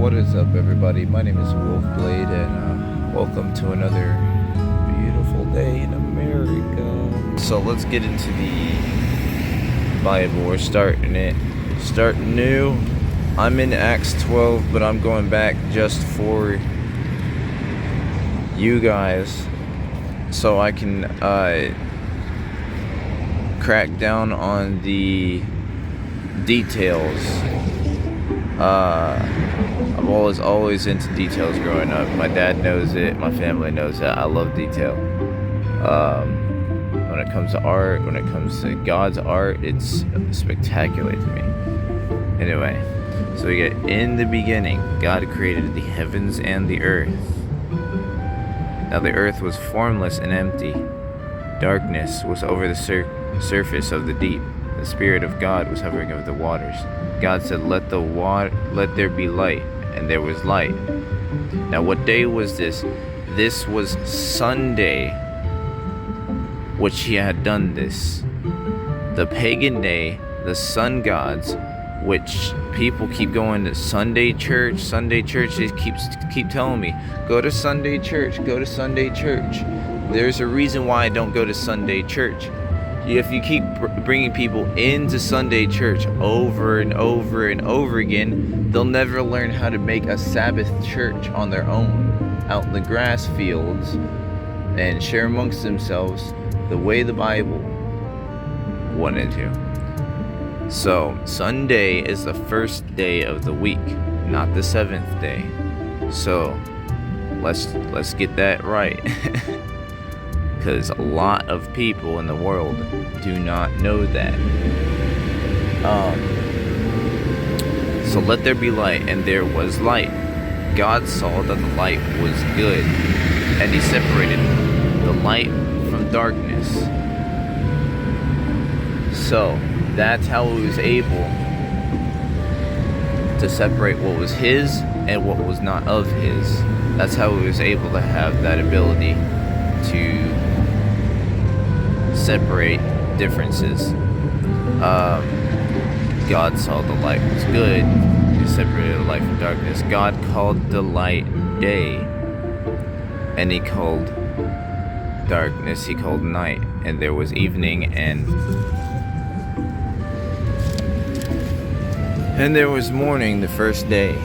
What is up, everybody? My name is WolfBlade, and welcome to another beautiful day in America. So let's get into the Bible. We're starting new. I'm in Acts 12, but I'm going back just for you guys, so I can crack down on the details. I'm always into details growing up. My dad knows it, my family knows it. I love detail. When it comes to art, when it comes to God's art, it's spectacular to me. Anyway, so we get, in the beginning, God created the heavens and the earth. Now the earth was formless and empty. Darkness was over the surface of the deep. The Spirit of God was hovering over the waters. God said, let there be light, and there was light. Now what day was this? This was Sunday, which he had done this. The pagan day, the sun gods, which people keep going to Sunday church. They keep telling me, go to Sunday church. There's a reason why I don't go to Sunday church. If you keep bringing people into Sunday church over and over and over again, they'll never learn how to make a Sabbath church on their own, out in the grass fields, and share amongst themselves the way the Bible wanted to. So, Sunday is the first day of the week, not the seventh day. So, let's get that right. Because a lot of people in the world do not know that. So let there be light, and there was light. God saw that the light was good, and he separated the light from darkness. So that's how he was able to separate what was his and what was not of his. That's how he was able to have that ability to separate differences. God saw the light was good. He separated the light from darkness. God called the light day, and he called darkness, he called night. And there was evening, and there was morning the first day.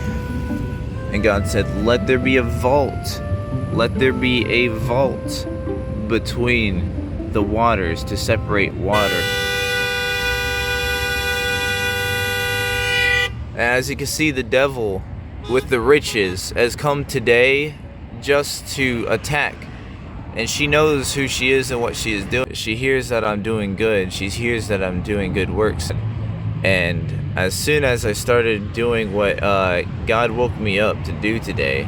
And God said, let there be a vault. Let there be a vault between the waters to separate water. As you can see, the devil with the riches has come today just to attack. And she knows who she is and what she is doing. She hears that I'm doing good. She hears that I'm doing good works. And as soon as I started doing what God woke me up to do today,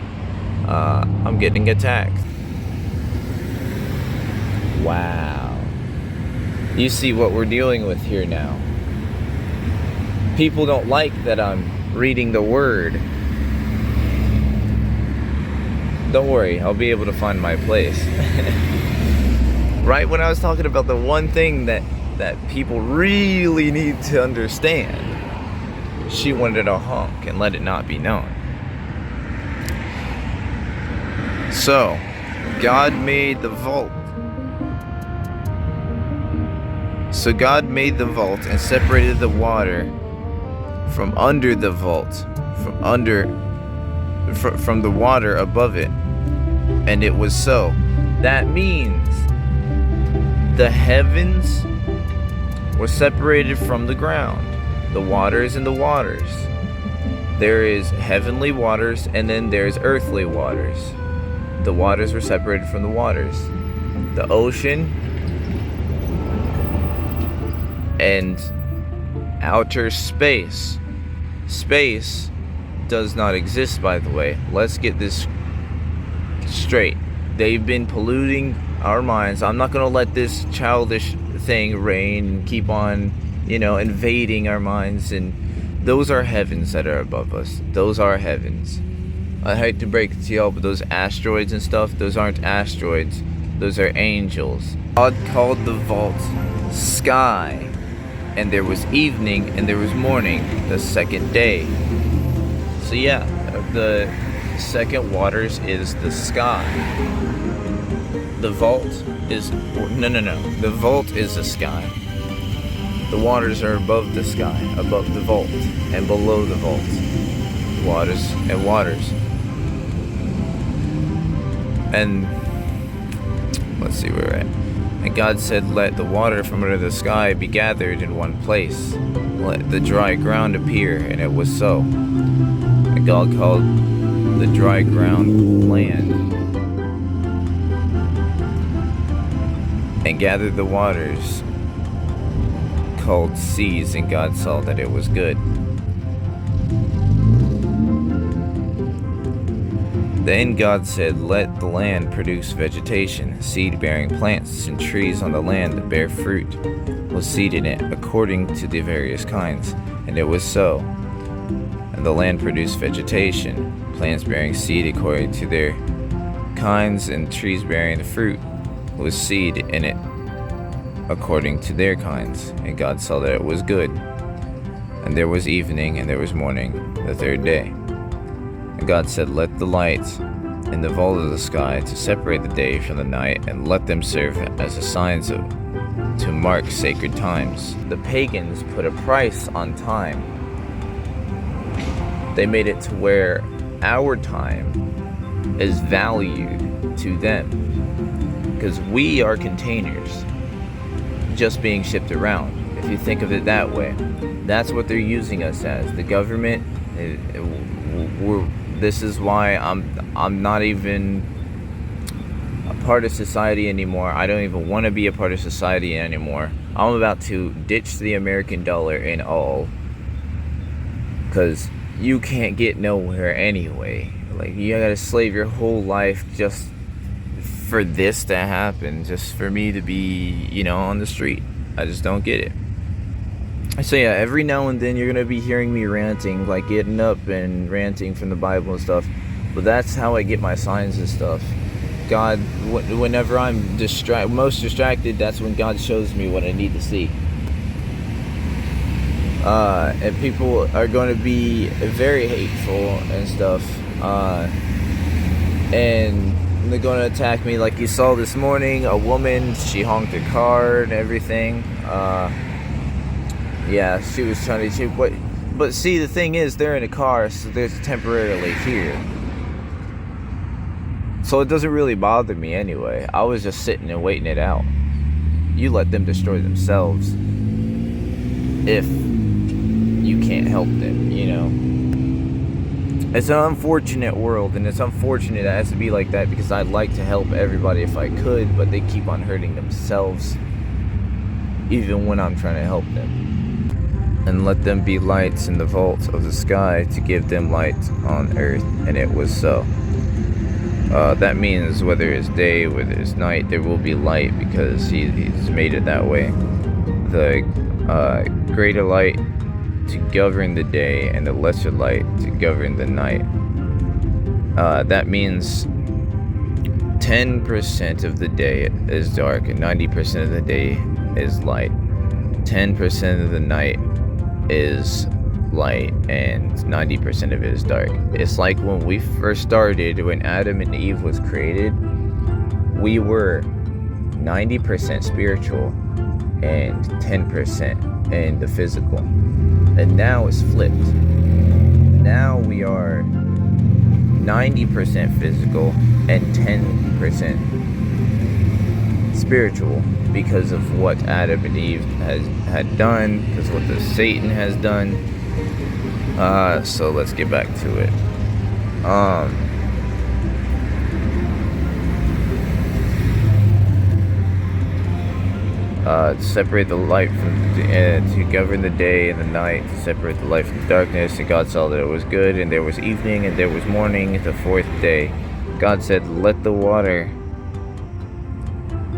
I'm getting attacked. Wow. You see what we're dealing with here now. People don't like that I'm reading the word. Don't worry, I'll be able to find my place. Right when I was talking about the one thing that people really need to understand, she wanted to honk and let it not be known. So, God made the vault. So God made the vault and separated the water from under the vault, from the water above it. And it was so. That means the heavens were separated from the ground, the waters and the waters. There is heavenly waters, and then there's earthly waters. The waters were separated from the waters. The ocean and outer space. Space does not exist, by the way. Let's get this straight. They've been polluting our minds. I'm not going to let this childish thing reign and keep on, invading our minds. And those are heavens that are above us. Those are heavens. I hate to break it to y'all, but those asteroids and stuff, those aren't asteroids. Those are angels. God called the vault sky. And there was evening and there was morning the second day. So yeah, The second waters is the sky. The vault is no. The vault is the sky. The waters are above the sky, above the vault, and below the vault. Waters and waters. And let's see where we're at. And God said, let the water from under the sky be gathered in one place. Let the dry ground appear, and it was so. And God called the dry ground land, and gathered the waters called seas, and God saw that it was good. Then God said, let the land produce vegetation, seed-bearing plants, and trees on the land that bear fruit, with seed in it, according to the various kinds. And it was so. And the land produced vegetation, plants bearing seed according to their kinds, and trees bearing the fruit, with seed in it, according to their kinds. And God saw that it was good. And there was evening, and there was morning, the third day. And God said, let the light in the vault of the sky to separate the day from the night, and let them serve as a signs to mark sacred times. The pagans put a price on time. They made it to where our time is valued to them, because we are containers just being shipped around. If you think of it that way, that's what they're using us as. The government, this is why I'm not even a part of society anymore. I don't even want to be a part of society anymore. I'm about to ditch the American dollar and all, because you can't get nowhere anyway. Like, you gotta slave your whole life just for this to happen, just for me to be, on the street. I just don't get it. So yeah, every now and then you're going to be hearing me ranting, like getting up and ranting from the Bible and stuff. But that's how I get my signs and stuff. God, whenever I'm most distracted, that's when God shows me what I need to see. And people are going to be very hateful and stuff. And they're going to attack me, like you saw this morning. A woman, she honked her car and everything. Yeah, she was trying to. But see, the thing is, they're in a car, so they're temporarily here. So it doesn't really bother me anyway. I was just sitting and waiting it out. You let them destroy themselves if you can't help them, It's an unfortunate world, and it's unfortunate it has to be like that, because I'd like to help everybody if I could, but they keep on hurting themselves even when I'm trying to help them. And let them be lights in the vault of the sky to give them light on earth, and it was so. That means whether it's day, whether it's night, there will be light, because he's made it that way. The greater light to govern the day, and the lesser light to govern the night. That means 10% of the day is dark, and 90% of the day is light. 10% of the night is light, and 90% of it is dark. It's like when we first started, when Adam and Eve was created, we were 90% spiritual and 10% in the physical. And now it's flipped. Now we are 90% physical and 10% spiritual, because of what Adam and Eve had done, because what the Satan has done. So let's get back to it. Separate the light from to govern the day and the night, to separate the light from the darkness. And God saw that it was good, and there was evening, and there was morning, the fourth day. God said, let the water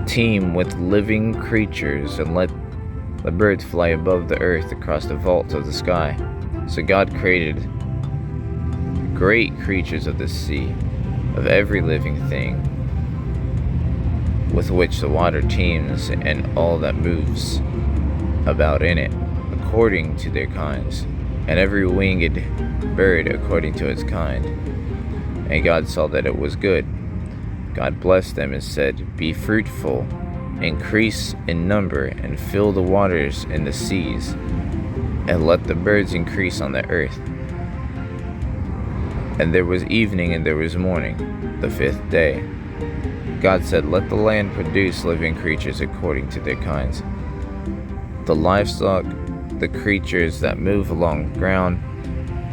teem with living creatures, and let the birds fly above the earth across the vault of the sky. So God created great creatures of the sea, of every living thing with which the water teems, and all that moves about in it, according to their kinds, and every winged bird according to its kind. And God saw that it was good. God blessed them and said, "Be fruitful, increase in number, and fill the waters and the seas, and let the birds increase on the earth." And there was evening and there was morning, the 5th day. God said, "Let the land produce living creatures according to their kinds, the livestock, the creatures that move along the ground,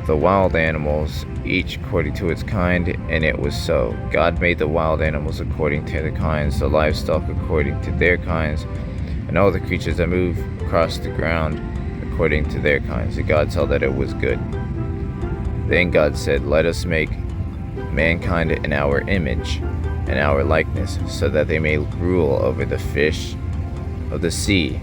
the wild animals, each according to its kind." And it was so. God made the wild animals according to their kinds, the livestock according to their kinds, and all the creatures that move across the ground according to their kinds. And God saw that it was good. Then God said, "Let us make mankind in our image and our likeness, so that they may rule over the fish of the sea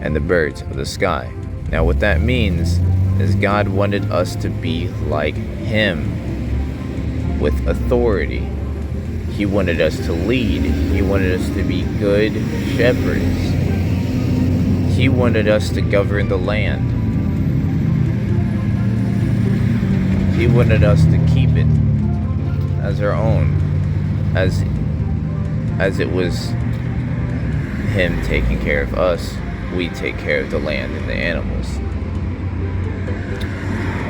and the birds of the sky." Now what that means is God wanted us to be like Him, with authority. He wanted us to lead. He wanted us to be good shepherds. He wanted us to govern the land. He wanted us to keep it as our own, as it was Him taking care of us. We take care of the land and the animals,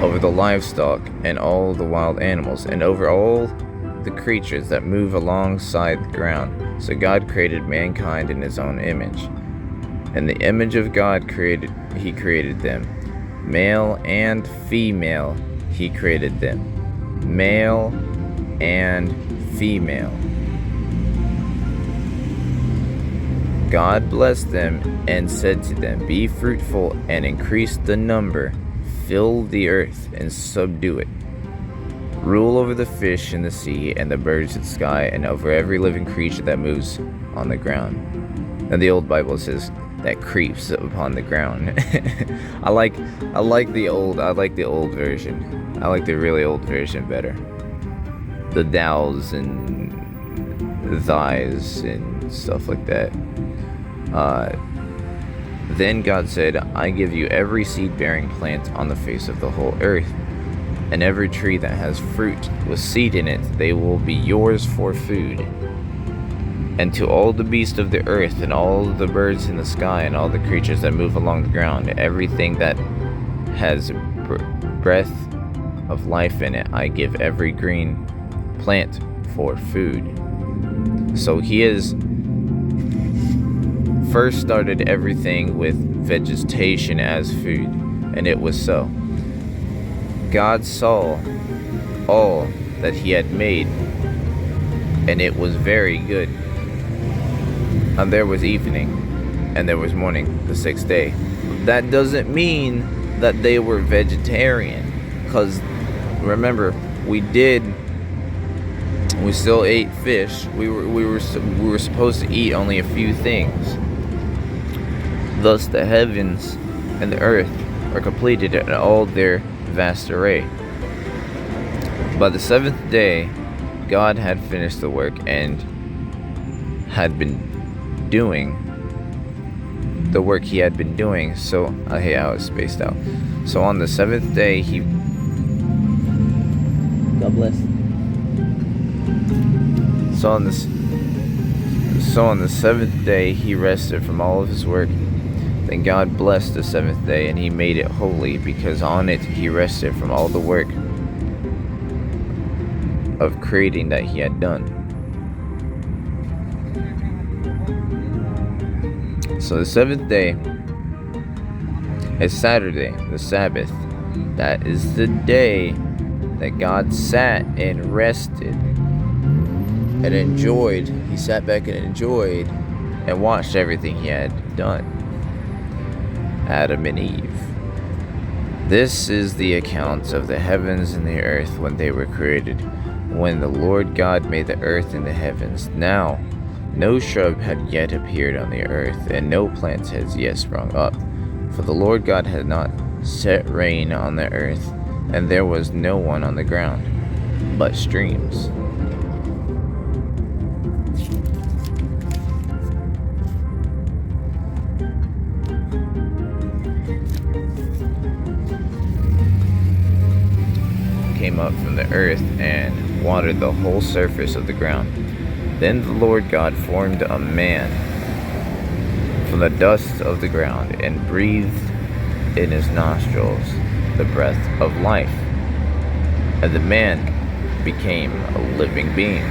over the livestock and all the wild animals, and over all the creatures that move alongside the ground. So God created mankind in His own image. In the image of God He created them. Male and female He created them. Male and female. God blessed them and said to them, "Be fruitful and increase the number. Fill the earth and subdue it. Rule over the fish in the sea and the birds of the sky, and over every living creature that moves on the ground." And the old Bible says that creeps upon the ground. I like the old version. I like the really old version better. The thous and thys and stuff like that. Then God said, "I give you every seed-bearing plant on the face of the whole earth, and every tree that has fruit with seed in it, they will be yours for food. And to all the beasts of the earth, and all the birds in the sky, and all the creatures that move along the ground, everything that has breath of life in it, I give every green plant for food." So He has first started everything with vegetation as food, and it was so. God saw all that He had made, and it was very good. And there was evening, and there was morning, the 6th day. That doesn't mean that they were vegetarian, because remember, we still ate fish. We were supposed to eat only a few things. Thus the heavens and the earth are completed in all their vast array. By the 7th day, God had finished the work and had been doing the work He had been doing. So, hey, I was spaced out. So on the 7th day, God bless. So on the 7th day, He rested from all of His work. Then God blessed the 7th day, and He made it holy, because on it He rested from all the work of creating that He had done. So the 7th day is Saturday, the Sabbath. That is the day that God sat and rested and enjoyed. He sat back and enjoyed and watched everything He had done. Adam and Eve. This is the account of the heavens and the earth when they were created, when the Lord God made the earth and the heavens. Now, no shrub had yet appeared on the earth, and no plant has yet sprung up, for the Lord God had not set rain on the earth, and there was no one on the ground, but streams. came up from the earth and watered the whole surface of the ground. Then the Lord God formed a man from the dust of the ground and breathed in his nostrils the breath of life. And the man became a living being.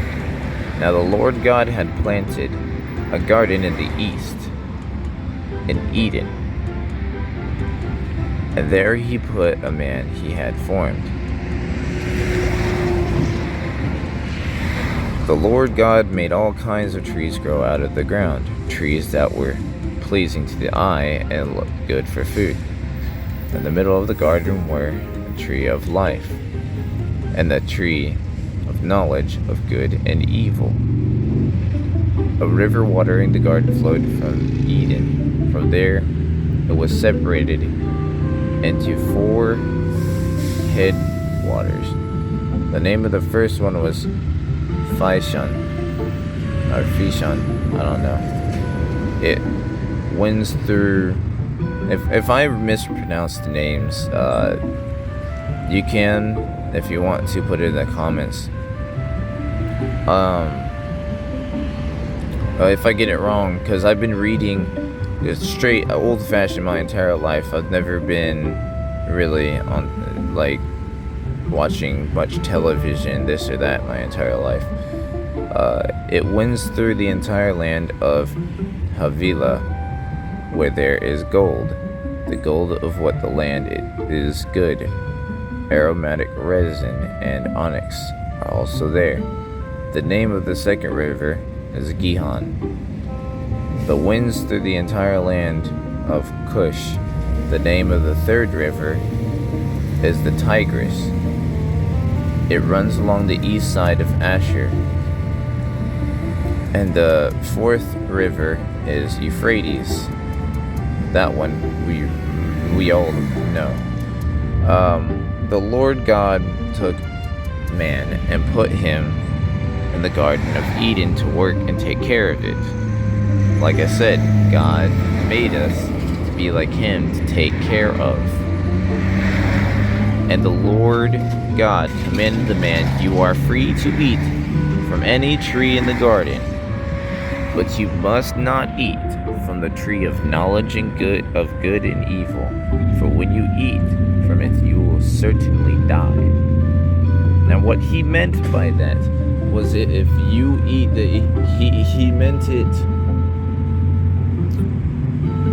Now the Lord God had planted a garden in the east, in Eden, and there he put a man he had formed. The Lord God made all kinds of trees grow out of the ground, trees that were pleasing to the eye and looked good for food. In the middle of the garden were the tree of life and the tree of knowledge of good and evil. A river watering the garden flowed from Eden. From there, it was separated into 4 headwaters. The name of the first one was Fishon, or Fishon, I don't know. It winds through. If I mispronounce the names, you can, if you want to, put it in the comments. If I get it wrong, because I've been reading straight old-fashioned my entire life. I've never been really on, like, watching much television, this or that, my entire life. It winds through the entire land of Havilah, where there is gold. The gold of what the land is good. Aromatic resin and onyx are also there. The name of the second river is Gihon. The winds through the entire land of Cush. The name of the third river is the Tigris. It runs along the east side of Asher. And the fourth river is Euphrates. That one we all know. The Lord God took man and put him in the Garden of Eden to work and take care of it. Like I said, God made us to be like him, to take care of. And the Lord God commanded the man, "You are free to eat from any tree in the garden, but you must not eat from the tree of knowledge and good and evil, for when you eat from it, you will certainly die." Now, what he meant by that was that if you eat he meant it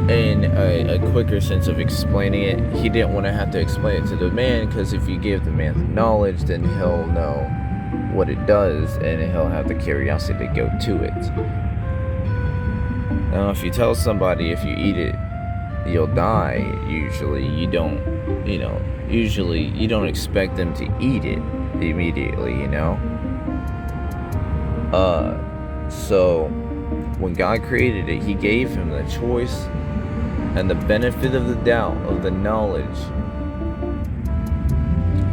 in a quicker sense of explaining it. He didn't want to have to explain it to the man, because if you give the man the knowledge, then he'll know what it does, and he'll have the curiosity to go to it. Now, if you tell somebody if you eat it, you'll die, usually you don't expect them to eat it immediately, So when God created it, he gave him the choice and the benefit of the doubt of the knowledge.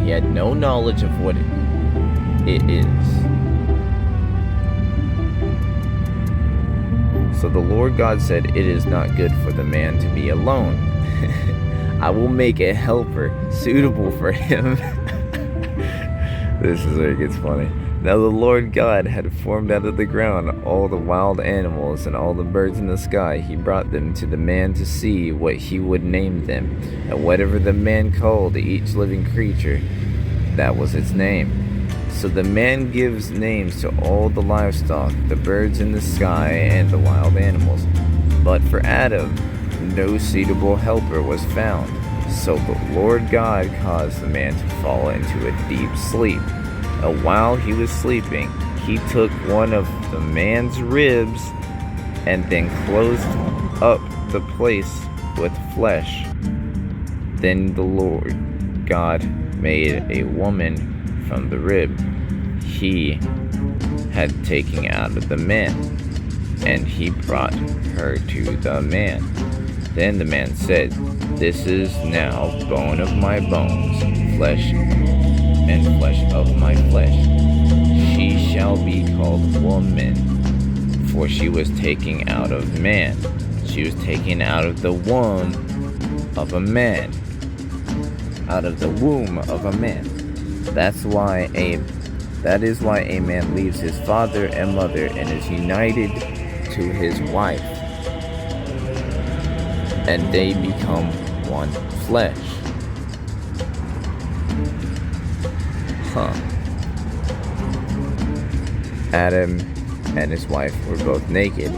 He had no knowledge of what it is. So the Lord God said, "It is not good for the man to be alone. I will make a helper suitable for him." This is where it gets funny. Now the Lord God had formed out of the ground all the wild animals and all the birds in the sky. He brought them to the man to see what he would name them. And whatever the man called each living creature, that was its name. So the man gives names to all the livestock, the birds in the sky, and the wild animals. But for Adam, no suitable helper was found. So the Lord God caused the man to fall into a deep sleep. And while he was sleeping, he took one of the man's ribs and then closed up the place with flesh. Then the Lord God made a woman from the rib he had taken out of the man, and he brought her to the man. Then the man said, "This is now bone of my bones, flesh and flesh of my flesh. She shall be called woman, for she was taken out of man. She was taken out of the womb of a man." Out of the womb of a man. That is why a man leaves his father and mother and is united to his wife, and they become one flesh. Adam and his wife were both naked,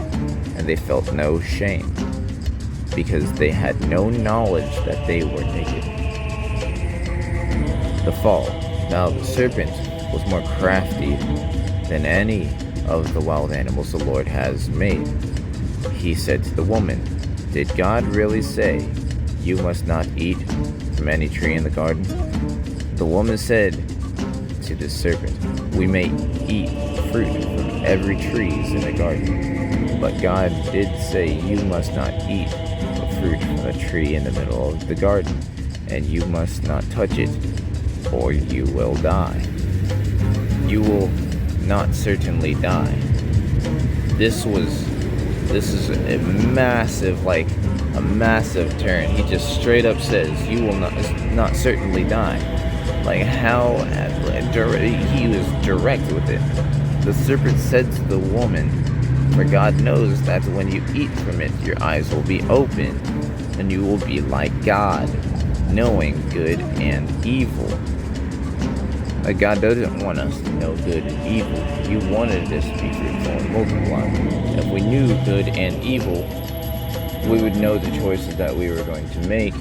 and they felt no shame, because they had no knowledge that they were naked. The fall. Now the serpent was more crafty than any of the wild animals the Lord has made. He said to the woman, "Did God really say, 'You must not eat from any tree in the garden'?" The woman said to the serpent, "We may eat fruit from every tree in the garden, but God did say, 'You must not eat the fruit from the tree in the middle of the garden, and you must not touch it, or you will die.' You will not certainly die." This is a massive turn. He just straight up says, "You will not certainly die." Like how he was direct with it. The serpent said to the woman, "For God knows that when you eat from it, your eyes will be open, and you will be like God, knowing good and evil." Like God doesn't want us to know good and evil. He wanted us to be fruitful and multiply. If we knew good and evil, we would know the choices that we were going to make,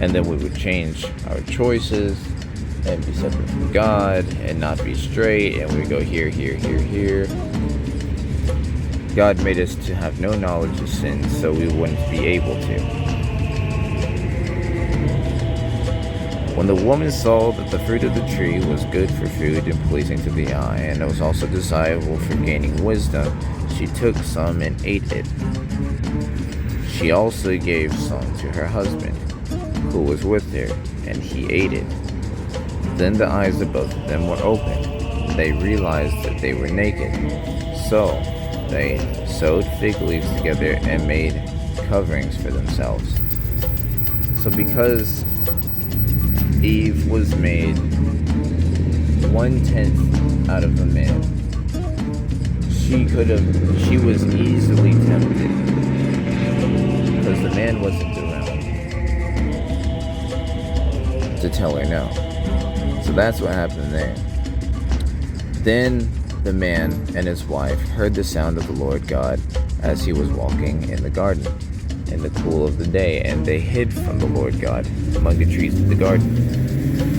and then we would change our choices and be separate from God and not be straight, and we would go here, here, here, here. God made us to have no knowledge of sin, so we wouldn't be able to. When the woman saw that the fruit of the tree was good for food and pleasing to the eye, and it was also desirable for gaining wisdom, she took some and ate it. She also gave some to her husband, who was with her, and he ate it. Then the eyes of both of them were opened, and they realized that they were naked. So they sewed fig leaves together and made coverings for themselves. So because Eve was made 1/10 out of a man, she was easily tempted, because the man wasn't around to tell her no. So that's what happened there. Then the man and his wife heard the sound of the Lord God as he was walking in the garden in the cool of the day, and they hid from the Lord God among the trees of the garden.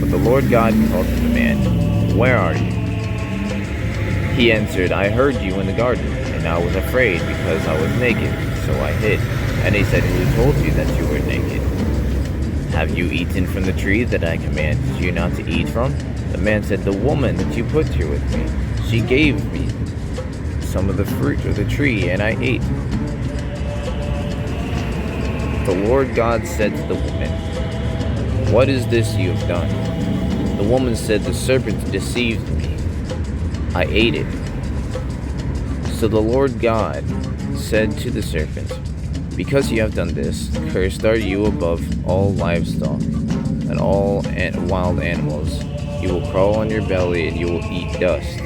But the Lord God called to the man, "Where are you?" He answered, "I heard you in the garden, and I was afraid because I was naked, so I hid." And he said, "Who told you that you were naked? Have you eaten from the tree that I commanded you not to eat from?" The man said, "The woman that you put here with me, she gave me some of the fruit of the tree, and I ate." The Lord God said to the woman, "What is this you have done?" The woman said, "The serpent deceived me. I ate it." So the Lord God said to the serpent, "Because you have done this, cursed are you above all livestock and all wild animals. You will crawl on your belly and you will eat dust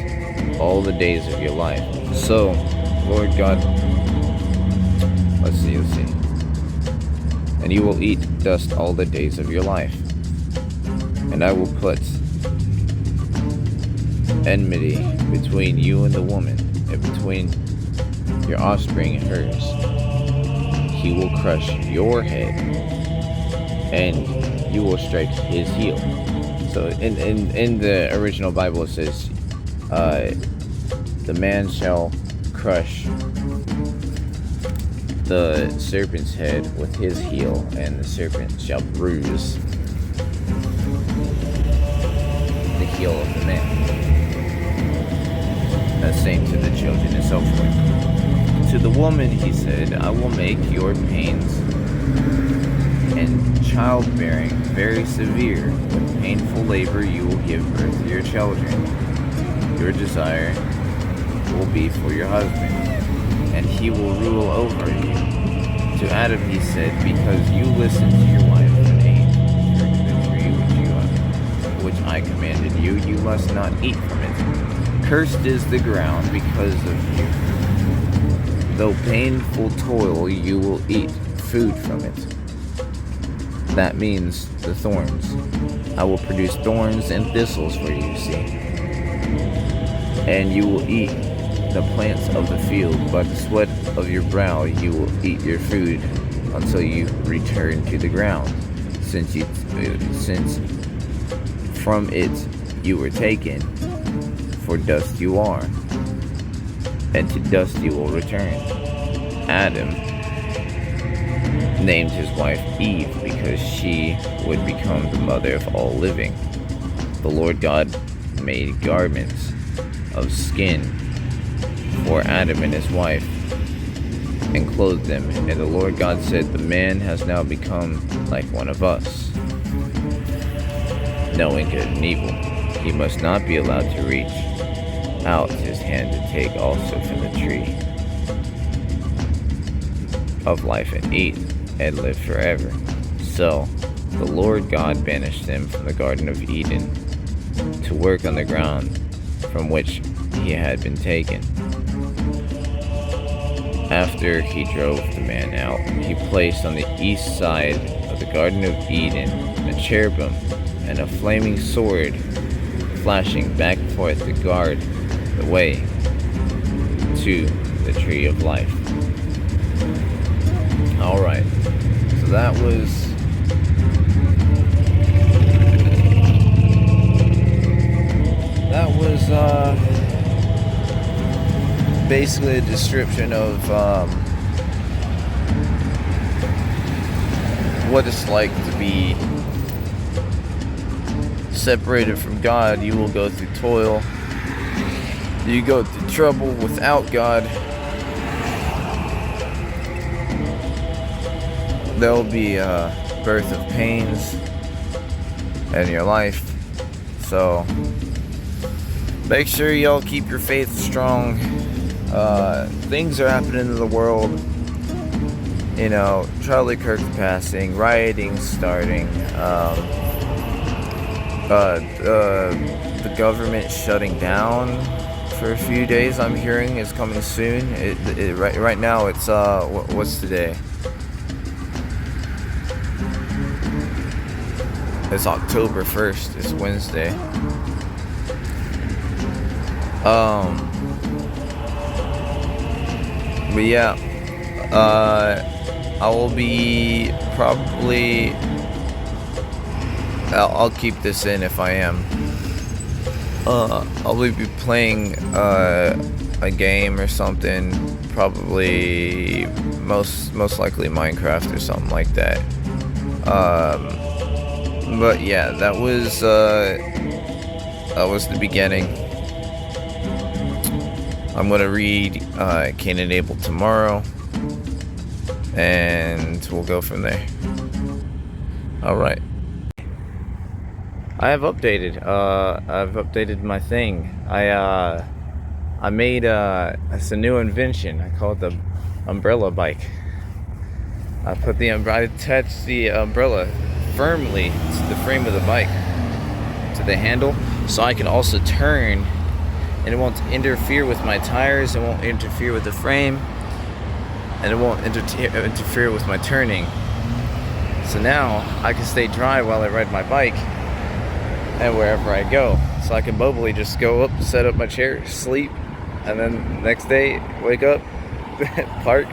all the days of your life." So, Lord God, let's see. "And you will eat dust all the days of your life. And I will put enmity between you and the woman, and between your offspring and hers. He will crush your head, and you will strike his heel." So in the original Bible it says, "The man shall crush the serpent's head with his heel, and the serpent shall bruise the heel of the man." That's saying to the children and so forth. To the woman he said, "I will make your pains and childbearing very severe. With painful labor you will give birth to your children. Your desire will be for your husband, and he will rule over you." To Adam he said, "Because you listened to your wife and ate from the tree which must not eat from it. Cursed is the ground because of you. Though painful toil, you will eat food from it. That means the thorns. I will produce thorns and thistles for you, see. And you will eat the plants of the field. By the sweat of your brow you will eat your food until you return to the ground, since from it you were taken, for dust you are, and to dust you will return. Adam named his wife Eve because she would become the mother of all living. The Lord God made garments of skin for Adam and his wife and clothed them. And the Lord God said, the man has now become like one of us, knowing good and evil. He must not be allowed to reach out his hand to take also from the tree of life and eat and live forever. So the Lord God banished them from the Garden of Eden to work on the ground from which he had been taken. After he drove the man out, he placed on the east side of the Garden of Eden a cherubim and a flaming sword flashing back and forth to guard the way to the tree of life. Alright, so that was basically a description of what it's like to be separated from God. You will go through toil. You go through trouble without God. There will be a birth of pains in your life. So make sure y'all keep your faith strong. Things are happening in the world. You know, Charlie Kirk passing, rioting starting, the government shutting down for a few days. I'm hearing is coming soon. Right now it's what's today? It's October 1st. It's Wednesday. But yeah, I will be probably. I'll keep this in if I am. I'll be playing a game or something. Probably most likely Minecraft or something like that. But yeah, that was the beginning. I'm gonna read Cain and Abel tomorrow, and we'll go from there. All right. I have updated. I've updated my thing. I made it's a new invention. I call it the umbrella bike. I attached the umbrella firmly to the frame of the bike, to the handle, so I can also turn. And it won't interfere with my tires, it won't interfere with the frame, and it won't interfere with my turning. So now I can stay dry while I ride my bike and wherever I go. So I can mobily just go up, set up my chair, sleep, and then next day wake up, park.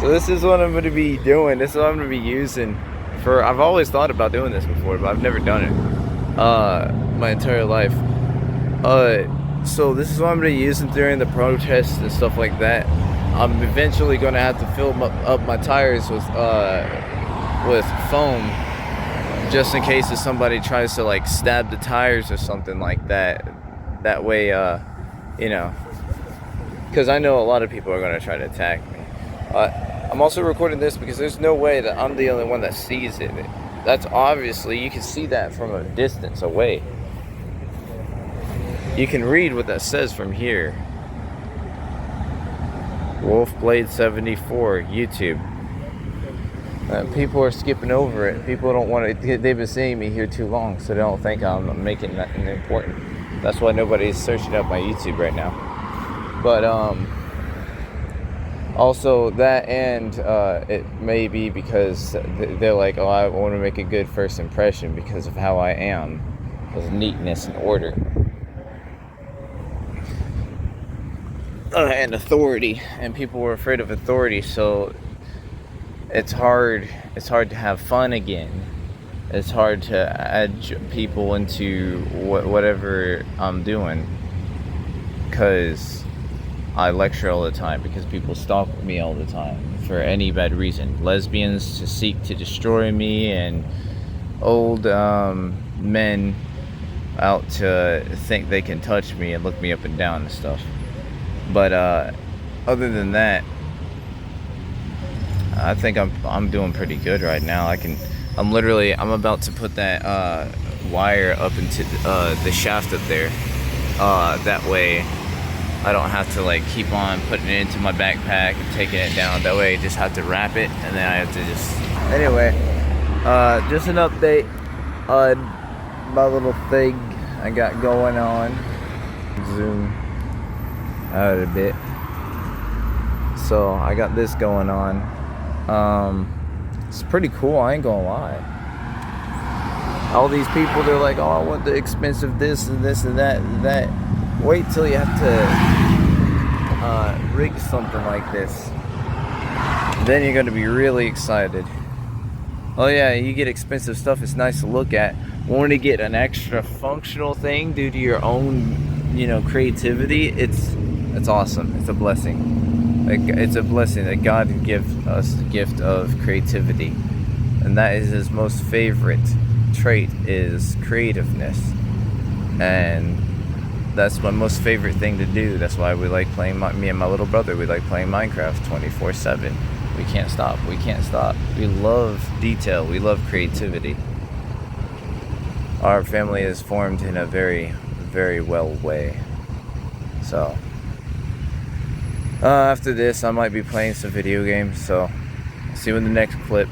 So this is what I'm going to be doing. This is what I'm going to be using for. I've always thought about doing this before, but I've never done it my entire life. So this is what I'm going to be using during the protests and stuff like that. I'm eventually going to have to fill up my tires with foam, just in case if somebody tries to like stab the tires or something like that. That way, you know, because I know a lot of people are going to try to attack me. I'm also recording this because there's no way that I'm the only one that sees it. That's obviously, you can see that from a distance away. You can read what that says from here. WolfBlade-74, YouTube. People are skipping over it. People don't want to. They've been seeing me here too long, so they don't think I'm making that important. That's why nobody's searching up my YouTube right now. But also that, and it may be because they're like, oh, I want to make a good first impression because of how I am, with neatness and order, and authority. And people were afraid of authority, so it's hard to have fun again. It's hard to add people into whatever I'm doing, because I lecture all the time, because people stalk me all the time for any bad reason. Lesbians to seek to destroy me, and old men out to think they can touch me and look me up and down and stuff. But other than that, I think I'm doing pretty good right now. I'm about to put that wire up into the shaft up there. That way I don't have to like keep on putting it into my backpack and taking it down. That way I just have to wrap it, and then I have to just... Anyway, just an update on my little thing I got going on. Zoom out a bit. So I got this going on. It's pretty cool, I ain't gonna lie. All these people, they're like, oh, I want the expensive this and this and that and that. Wait till you have to rig something like this. Then you're gonna be really excited. Oh yeah, you get expensive stuff, it's nice to look at. Want to get an extra functional thing due to your own, creativity, it's awesome. It's a blessing. It's a blessing that God gives us the gift of creativity, and that is His most favorite trait, is creativeness. And that's my most favorite thing to do. That's why we like playing, me and my little brother, we like playing Minecraft 24/7. We can't stop. We love detail. We love creativity. Our family is formed in a very, very well way. So after this, I might be playing some video games, so see you in the next clip.